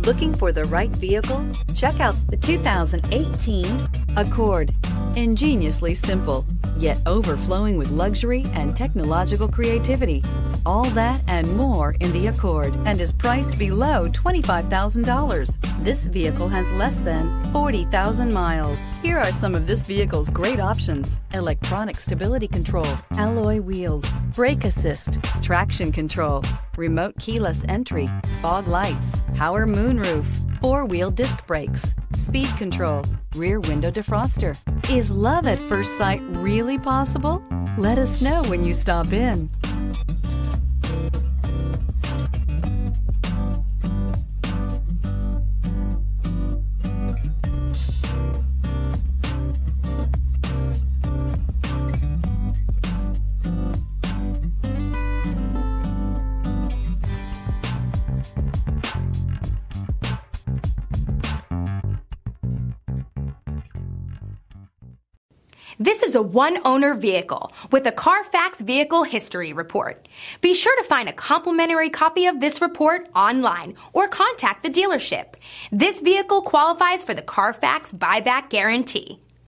Looking for the right vehicle? Check out the 2018 Accord. Ingeniously simple, yet overflowing with luxury and technological creativity. All that and more in the Accord, and is priced below $25,000. This vehicle has less than 40,000 miles. Here are some of this vehicle's great options: electronic stability control, alloy wheels, brake assist, traction control, remote keyless entry, fog lights, power moonroof, four-wheel disc brakes, speed control, rear window defroster. Is love at first sight really possible? Let us know when you stop in. This is a one-owner vehicle with a Carfax Vehicle History Report. Be sure to find a complimentary copy of this report online or contact the dealership. This vehicle qualifies for the Carfax Buyback Guarantee.